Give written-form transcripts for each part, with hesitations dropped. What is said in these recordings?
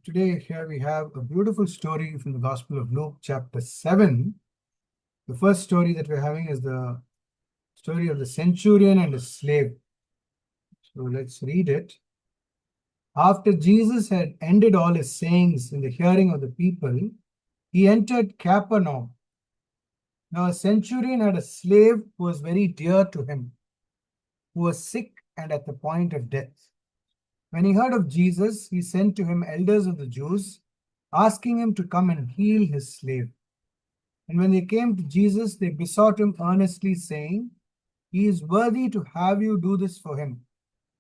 Today here we have a beautiful story from the Gospel of Luke chapter 7. The first story that we're having is the story of the centurion and his slave. So let's read it. After Jesus had ended all his sayings in the hearing of the people, he entered Capernaum. Now a centurion had a slave who was very dear to him, who was sick and at the point of death. When he heard of Jesus, he sent to him elders of the Jews, asking him to come and heal his slave. And when they came to Jesus, they besought him earnestly, saying, He is worthy to have you do this for him,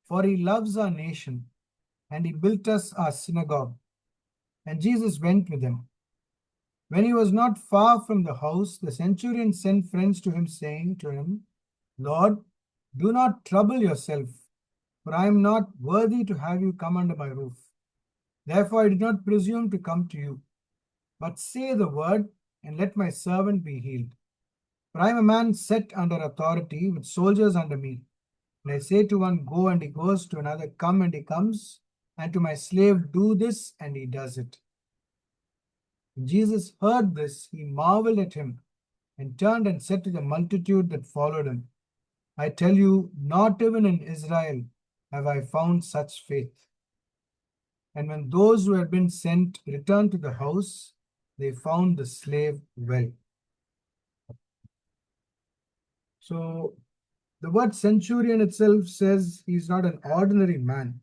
for he loves our nation, and he built us our synagogue. And Jesus went with them. When he was not far from the house, the centurion sent friends to him, saying to him, Lord, do not trouble yourself, for I am not worthy to have you come under my roof. Therefore I did not presume to come to you. But say the word, and let my servant be healed. For I am a man set under authority, with soldiers under me. And I say to one, Go, and he goes, to another, Come, and he comes, and to my slave, Do this, and he does it. When Jesus heard this, he marveled at him, and turned and said to the multitude that followed him, I tell you, not even in Israel have I found such faith. And when those who had been sent returned to the house, they found the slave well. So the word centurion itself says he's not an ordinary man.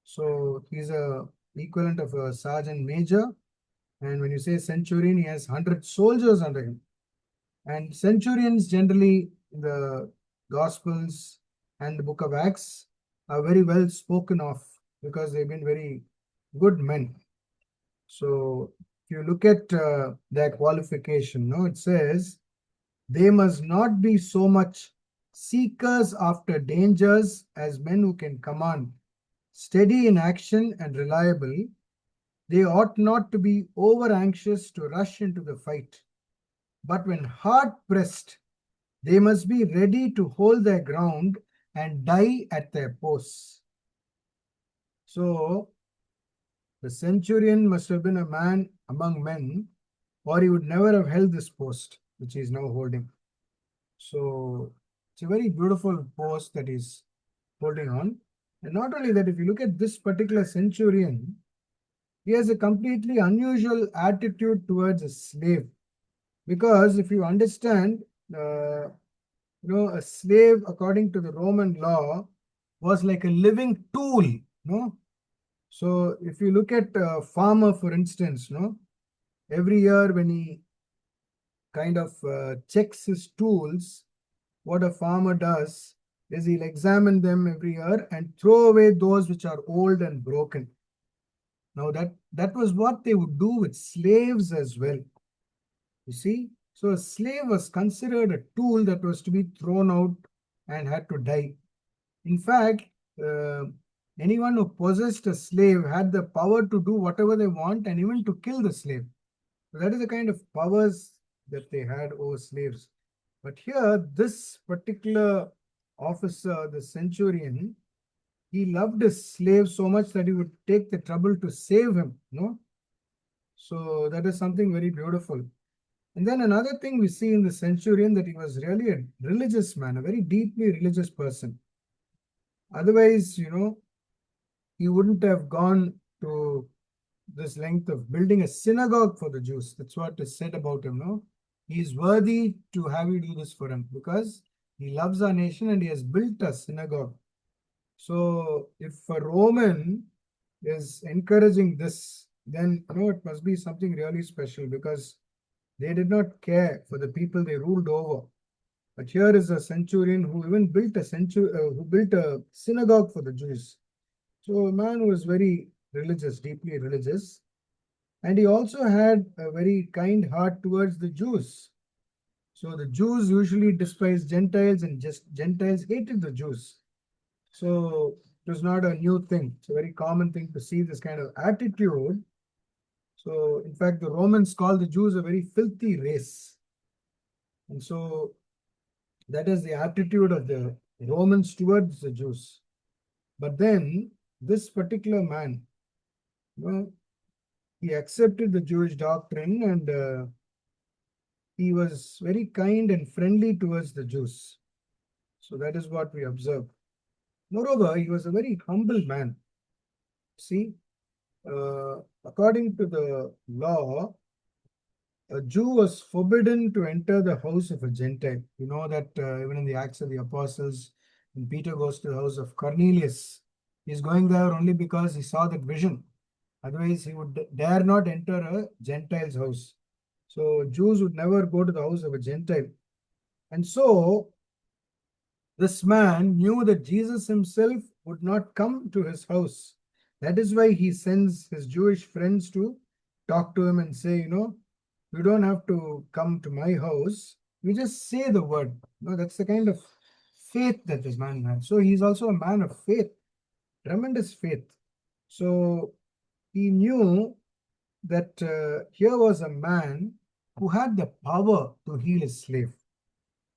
So he's a equivalent of a sergeant major. And when you say centurion, he has 100 soldiers under him. And centurions generally in the Gospels and the book of Acts are very well spoken of because they've been very good men. So if you look at their qualification, it says they must not be so much seekers after dangers as men who can command, steady in action and reliable. They ought not to be over anxious to rush into the fight, but when hard pressed, they must be ready to hold their ground and die at their posts. So the centurion must have been a man among men, or he would never have held this post which he is now holding. So it's a very beautiful post that he's holding on. And not only that, if you look at this particular centurion, he has a completely unusual attitude towards a slave. Because if you understand, a slave, according to the Roman law, was like a living tool. So if you look at a farmer, for instance, every year when he kind of checks his tools, what a farmer does is he'll examine them every year and throw away those which are old and broken. Now that was what they would do with slaves as well. You see, so a slave was considered a tool that was to be thrown out and had to die. In fact, anyone who possessed a slave had the power to do whatever they want and even to kill the slave. So that is the kind of powers that they had over slaves. But here, this particular officer, the centurion, he loved his slave so much that he would take the trouble to save him. So that is something very beautiful. And then another thing we see in the centurion, that he was really a religious man, a very deeply religious person. Otherwise, he wouldn't have gone to this length of building a synagogue for the Jews. That's what is said about him. He is worthy to have you do this for him because he loves our nation and he has built a synagogue. So if a Roman is encouraging this, then it must be something really special because they did not care for the people they ruled over. But here is a centurion who even built a synagogue for the Jews. So a man who was very religious, deeply religious, and he also had a very kind heart towards the Jews. So the Jews usually despised Gentiles, and just Gentiles hated the Jews. So it was not a new thing. It's a very common thing to see this kind of attitude. So in fact, the Romans called the Jews a very filthy race. And so that is the attitude of the Romans towards the Jews. But then this particular man, He accepted the Jewish doctrine, and he was very kind and friendly towards the Jews. So that is what we observe. Moreover, he was a very humble man. See, according to the law, a Jew was forbidden to enter the house of a Gentile. You know that even in the Acts of the Apostles, when Peter goes to the house of Cornelius, he's going there only because he saw that vision. Otherwise, he would dare not enter a Gentile's house. So Jews would never go to the house of a Gentile. And so this man knew that Jesus himself would not come to his house. That is why he sends his Jewish friends to talk to him and say, you don't have to come to my house. You just say the word. That's the kind of faith that this man had. So he's also a man of faith, tremendous faith. So he knew that here was a man who had the power to heal his slave.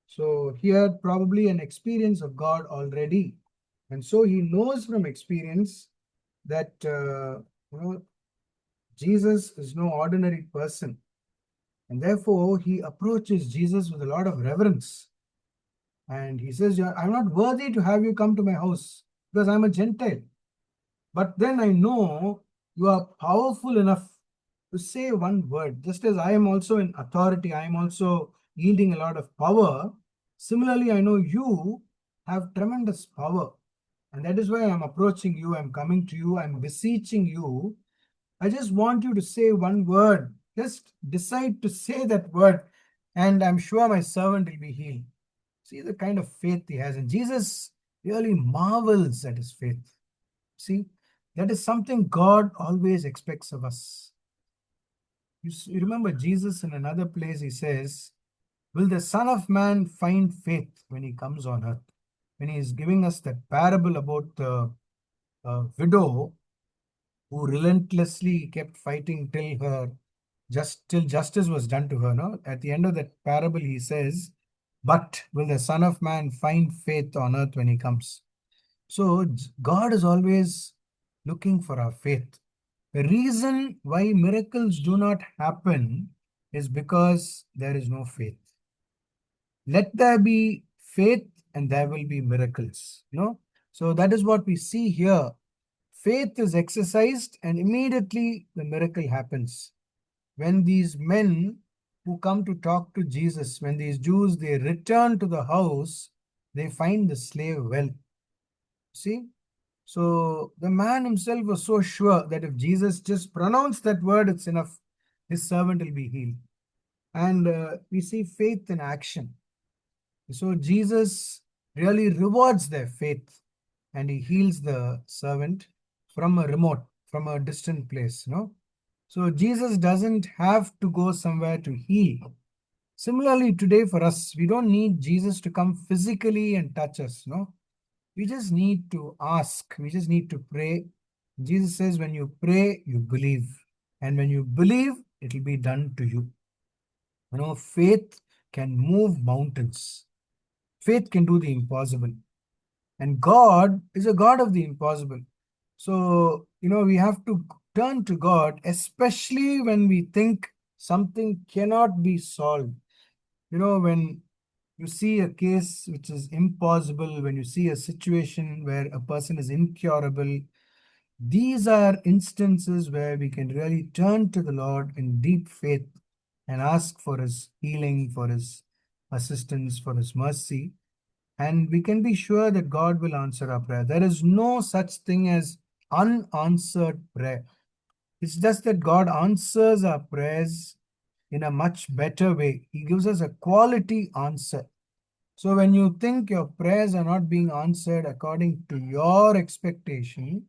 So he had probably an experience of God already. And so he knows from experience that Jesus is no ordinary person. And therefore, he approaches Jesus with a lot of reverence. And he says, I'm not worthy to have you come to my house because I'm a Gentile. But then I know you are powerful enough to say one word. Just as I am also in authority, I am also yielding a lot of power. Similarly, I know you have tremendous power. And that is why I'm approaching you, I'm coming to you, I'm beseeching you. I just want you to say one word. Just decide to say that word, and I'm sure my servant will be healed. See the kind of faith he has. And Jesus really marvels at his faith. See, that is something God always expects of us. You remember Jesus in another place, he says, will the Son of Man find faith when he comes on earth? When he is giving us that parable about the widow who relentlessly kept fighting till justice was done to her. No, at the end of that parable, he says, "But will the Son of Man find faith on earth when he comes?" So God is always looking for our faith. The reason why miracles do not happen is because there is no faith. Let there be faith and there will be miracles. So that is what we see here. Faith is exercised and immediately the miracle happens. When these men who come to talk to Jesus, when these Jews, they return to the house, they find the slave well. See? So the man himself was so sure that if Jesus just pronounced that word, it's enough. His servant will be healed. And we see faith in action. So Jesus really rewards their faith and he heals the servant from a distant place. So Jesus doesn't have to go somewhere to heal. Similarly, today for us, we don't need Jesus to come physically and touch us. We just need to ask. We just need to pray. Jesus says, when you pray, you believe. And when you believe, it will be done to you. Faith can move mountains. Faith can do the impossible. And God is a God of the impossible. So, we have to turn to God, especially when we think something cannot be solved. When you see a case which is impossible, when you see a situation where a person is incurable, these are instances where we can really turn to the Lord in deep faith and ask for his healing, for his assistance, for his mercy. And we can be sure that God will answer our prayer. There is no such thing as unanswered prayer. It's just that God answers our prayers in a much better way. He gives us a quality answer. So when you think your prayers are not being answered according to your expectation,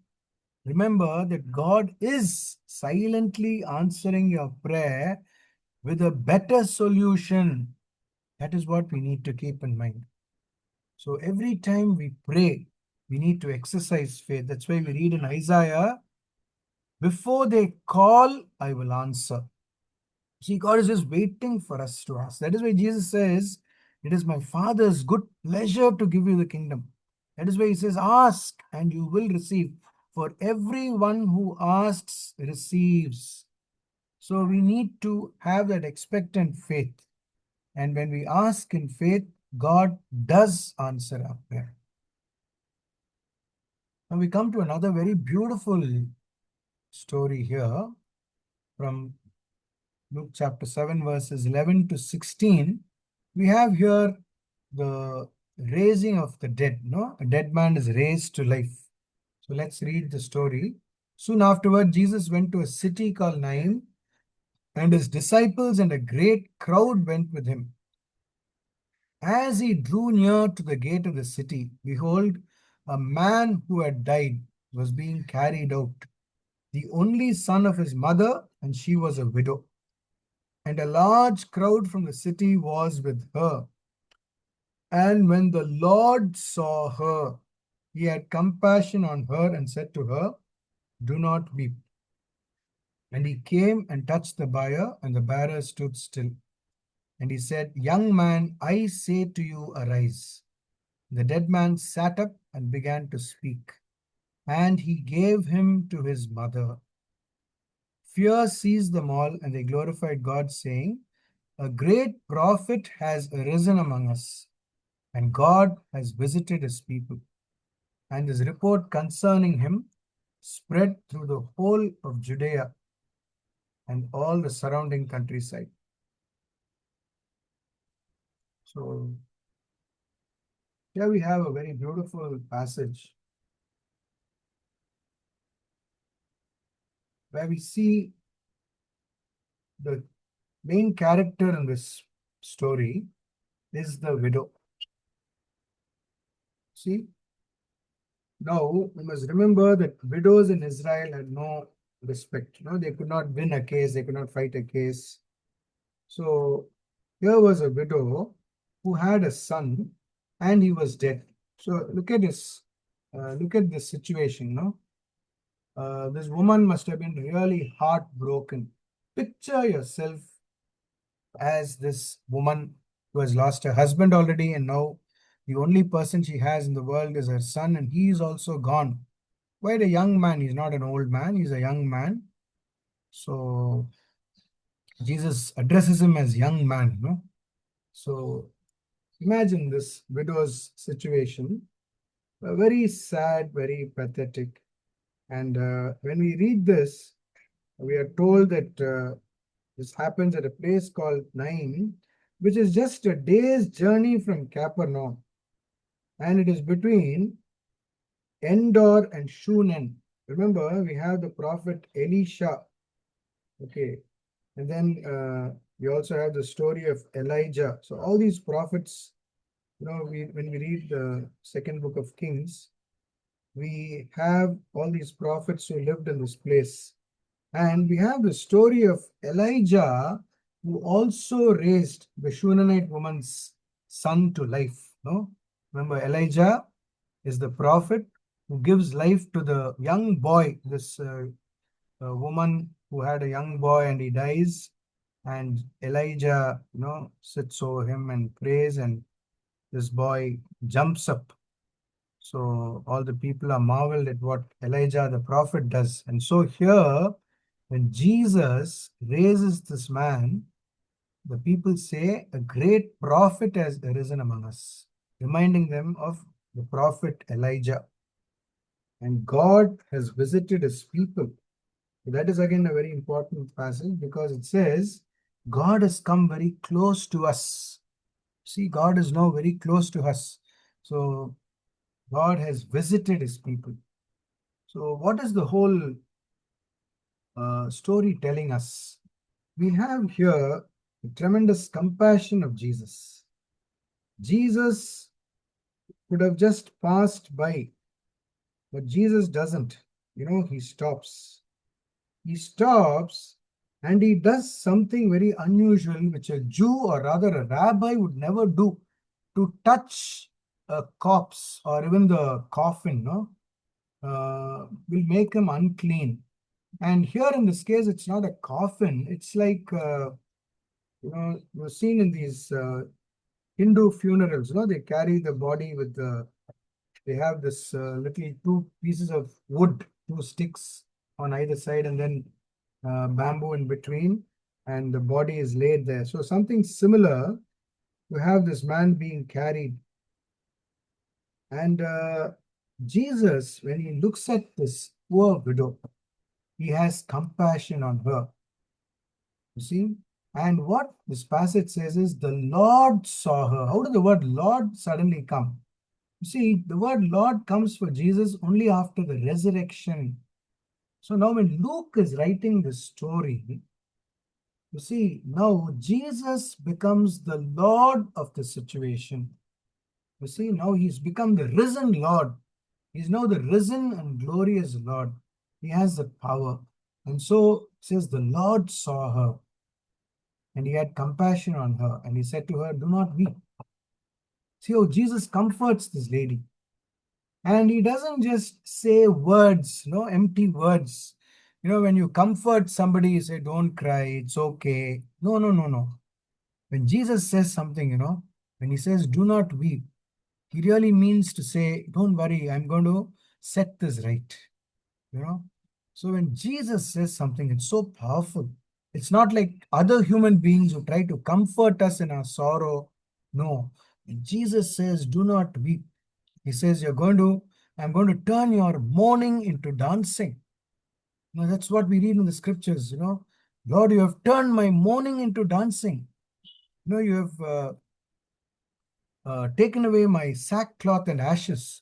remember that God is silently answering your prayer with a better solution. That is what we need to keep in mind. So every time we pray, we need to exercise faith. That's why we read in Isaiah, before they call, I will answer. See, God is just waiting for us to ask. That is why Jesus says, it is my Father's good pleasure to give you the kingdom. That is why he says, ask and you will receive. For everyone who asks receives. So we need to have that expectant faith. And when we ask in faith, God does answer our prayer. Now we come to another very beautiful story here from Luke chapter 7, verses 11 to 16. We have here the raising of the dead. No, a dead man is raised to life. So let's read the story. Soon afterward, Jesus went to a city called Nain, and his disciples and a great crowd went with him. As he drew near to the gate of the city, behold, a man who had died was being carried out, the only son of his mother, and she was a widow. And a large crowd from the city was with her. And when the Lord saw her, he had compassion on her and said to her, "Do not weep." And he came and touched the bier, and the bearer stood still. And he said, "Young man, I say to you, arise." The dead man sat up and began to speak, and he gave him to his mother. Fear seized them all, and they glorified God, saying, "A great prophet has arisen among us, and God has visited his people." And his report concerning him spread through the whole of Judea and all the surrounding countryside. So here we have a very beautiful passage where we see the main character in this story is the widow. See, now we must remember that widows in Israel had no respect. They could not win a case, they could not fight a case. So here was a widow who had a son and he was dead. So look at this. Look at this situation. This woman must have been really heartbroken. Picture yourself as this woman who has lost her husband already, and now the only person she has in the world is her son, and he is also gone. Quite a young man. He's not an old man, he's a young man. So Jesus addresses him as young man. So imagine this widow's situation. Very sad, very pathetic. And when we read this, we are told that this happens at a place called Nain, which is just a day's journey from Capernaum. And it is between Endor and Shunem. Remember, we have the prophet Elisha. Okay. And then we also have the story of Elijah. So all these prophets, when we read the second book of Kings, we have all these prophets who lived in this place. And we have the story of Elijah, who also raised the Shunammite woman's son to life. No? Remember, Elijah is the prophet who gives life to the young boy, this woman who had a young boy and he dies. And Elijah, sits over him and prays, and this boy jumps up. So all the people are marveled at what Elijah the prophet does. And so here, when Jesus raises this man, the people say, "A great prophet has arisen among us," reminding them of the prophet Elijah. And God has visited his people. That is again a very important passage because it says, God has come very close to us. See, God is now very close to us. So God has visited his people. So what is the whole story telling us? We have here the tremendous compassion of Jesus. Jesus could have just passed by, but Jesus doesn't. He stops. He stops and he does something very unusual, which a Jew or rather a rabbi would never do, to touch a corpse or even the coffin, will make him unclean. And here in this case, it's not a coffin. It's like, you've seen in these Hindu funerals, they carry the body with they have this little two pieces of wood, two sticks on either side, and then bamboo in between, and the body is laid there. So something similar, you have this man being carried. And Jesus, when he looks at this poor widow, he has compassion on her. You see? And what this passage says is the Lord saw her. How did the word Lord suddenly come? You see, the word Lord comes for Jesus only after the resurrection. So now when Luke is writing this story, you see, now Jesus becomes the Lord of the situation. You see, now he's become the risen Lord. He's now the risen and glorious Lord. He has the power. And so it says the Lord saw her and he had compassion on her and he said to her, do not weep. See how Jesus comforts this lady. And he doesn't just say words, empty words. When you comfort somebody, you say, don't cry, it's okay. No, no, no, no. When Jesus says something, when he says, do not weep, he really means to say, don't worry, I'm going to set this right. you know so when Jesus says something, it's so powerful. It's not like other human beings who try to comfort us in our sorrow. No, when Jesus says do not weep, he says I'm going to turn your mourning into dancing. That's what we read in the scriptures. Lord, you have turned my mourning into dancing. You have taken away my sackcloth and ashes,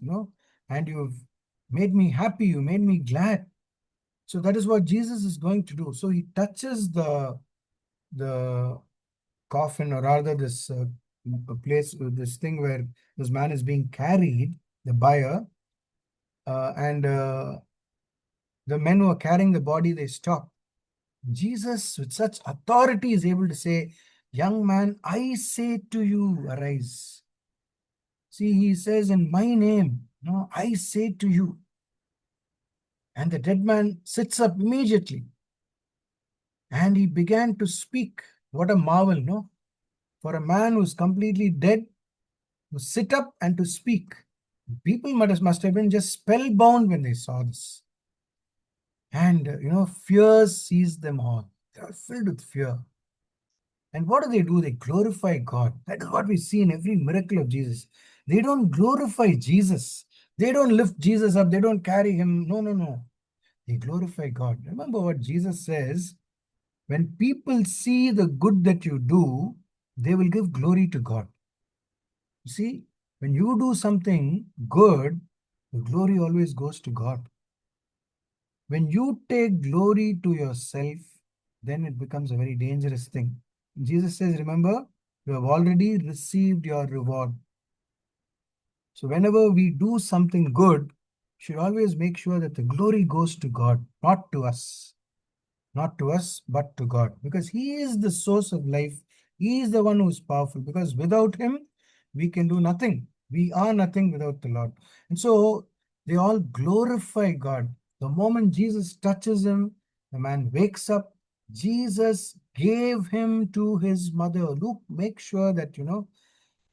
and you've made me happy, you made me glad. So that is what Jesus is going to do. So he touches the coffin, or rather this place, this thing where this man is being carried, the bier, and the men who are carrying the body, they stop. Jesus, with such authority, is able to say, young man, I say to you, arise. See, he says, in my name, no, I say to you. And the dead man sits up immediately. And he began to speak. What a marvel, no? For a man who's completely dead to sit up and to speak. People must have been just spellbound when they saw this. And, fear seized them all. They are filled with fear. And what do? They glorify God. That is what we see in every miracle of Jesus. They don't glorify Jesus. They don't lift Jesus up. They don't carry him. No, no, no. They glorify God. Remember what Jesus says, when people see the good that you do, they will give glory to God. You see, when you do something good, the glory always goes to God. When you take glory to yourself, then it becomes a very dangerous thing. Jesus says, remember, you have already received your reward. So whenever we do something good, we should always make sure that the glory goes to God, not to us. Not to us, but to God. Because He is the source of life. He is the one who is powerful. Because without Him, we can do nothing. We are nothing without the Lord. And so they all glorify God. The moment Jesus touches him, the man wakes up. Jesus gave him to his mother. Luke, make sure that,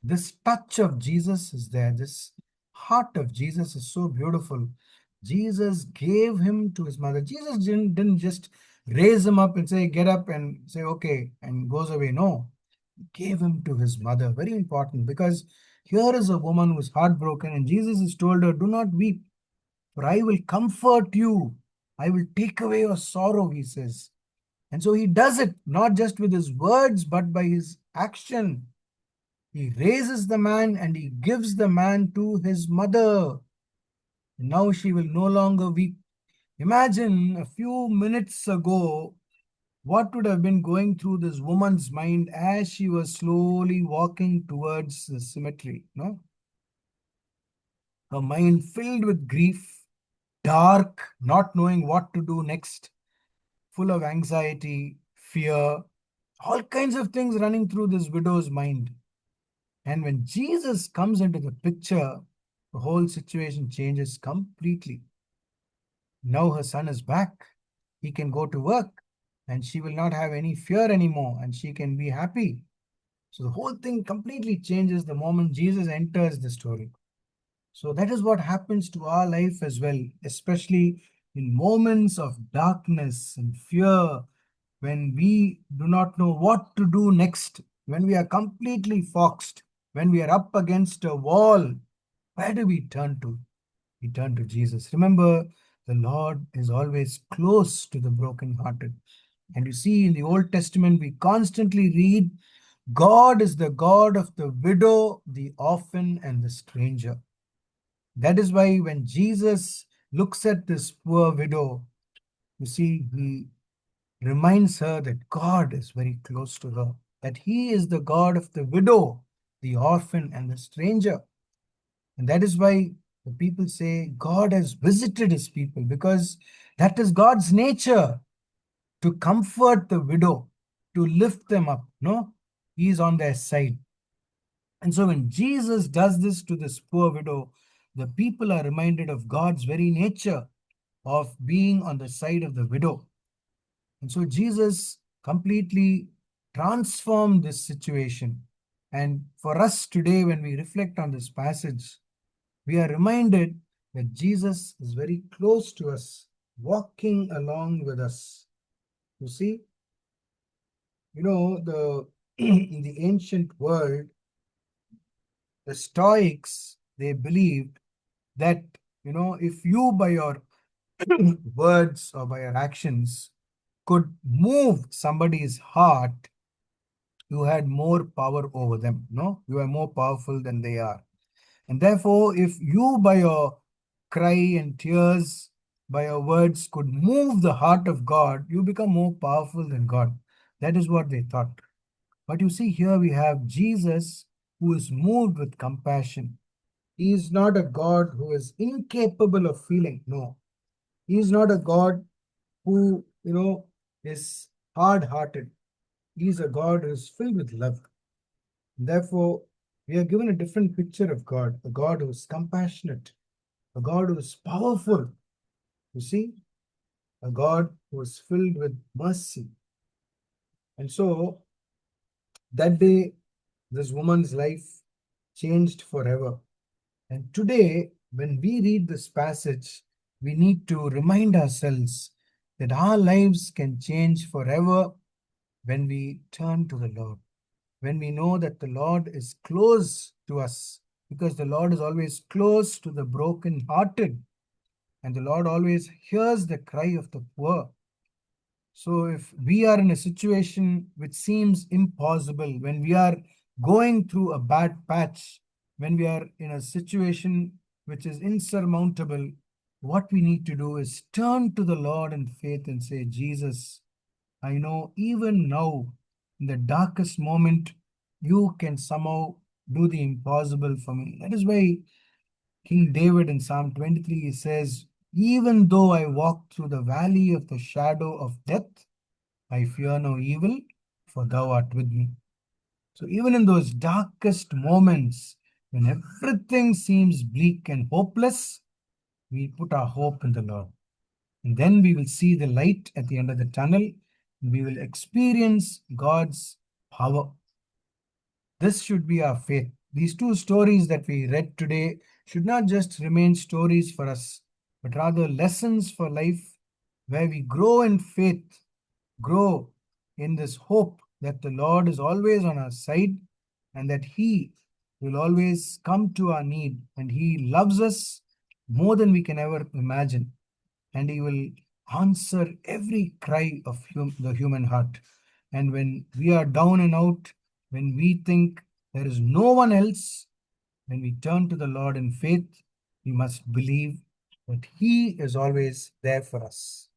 this touch of Jesus is there. This heart of Jesus is so beautiful. Jesus gave him to his mother. Jesus didn't just raise him up and say, get up and say, okay, and goes away. No, he gave him to his mother. Very important, because here is a woman who is heartbroken and Jesus has told her, do not weep, for I will comfort you. I will take away your sorrow, he says. And so he does it, not just with his words, but by his action. He raises the man and he gives the man to his mother. Now she will no longer weep. Imagine a few minutes ago what would have been going through this woman's mind as she was slowly walking towards the cemetery. No? Her mind filled with grief, dark, not knowing what to do next, full of anxiety, fear, all kinds of things running through this widow's mind. And when Jesus comes into the picture, the whole situation changes completely. Now her son is back. He can go to work and she will not have any fear anymore and she can be happy. So the whole thing completely changes the moment Jesus enters the story. So that is what happens to our life as well, especially In moments of darkness and fear, when we do not know what to do next, when we are completely foxed, when we are up against a wall, where do we turn to? We turn to Jesus. Remember, the Lord is always close to the brokenhearted. And you see, in the Old Testament, we constantly read, God is the God of the widow, the orphan, and the stranger. That is why when Jesus looks at this poor widow, you see, he reminds her that God is very close to her, that he is the God of the widow, the orphan, and the stranger. And that is why the people say God has visited his people, because that is God's nature, to comfort the widow, to lift them up. No, he is on their side. And so when Jesus does this to this poor widow, the people are reminded of God's very nature of being on the side of the widow. And so Jesus completely transformed this situation. And for us today, when we reflect on this passage, we are reminded that Jesus is very close to us, walking along with us. You see, the in the ancient world, the Stoics, they believed that, if you by your words or by your actions could move somebody's heart, you had more power over them. No, you are more powerful than they are. And therefore, if you by your cry and tears, by your words, could move the heart of God, you become more powerful than God. That is what they thought. But you see, here we have Jesus who is moved with compassion. He is not a God who is incapable of feeling. No, he is not a God who, is hard hearted. He is a God who is filled with love. Therefore, we are given a different picture of God, a God who is compassionate, a God who is powerful. You see, a God who is filled with mercy. And so that day, this woman's life changed forever. And today, when we read this passage, we need to remind ourselves that our lives can change forever when we turn to the Lord, when we know that the Lord is close to us, because the Lord is always close to the broken-hearted, and the Lord always hears the cry of the poor. So if we are in a situation which seems impossible, when we are going through a bad patch, when we are in a situation which is insurmountable, what we need to do is turn to the Lord in faith and say, Jesus, I know even now, in the darkest moment, you can somehow do the impossible for me. That is why King David in Psalm 23 he says, even though I walk through the valley of the shadow of death, I fear no evil, for thou art with me. So even in those darkest moments, when everything seems bleak and hopeless, we put our hope in the Lord. And then we will see the light at the end of the tunnel. And we will experience God's power. This should be our faith. These two stories that we read today should not just remain stories for us, but rather lessons for life where we grow in faith, grow in this hope that the Lord is always on our side and that He will always come to our need, and He loves us more than we can ever imagine, and He will answer every cry of the human heart. And when we are down and out, when we think there is no one else, when we turn to the Lord in faith, we must believe that He is always there for us.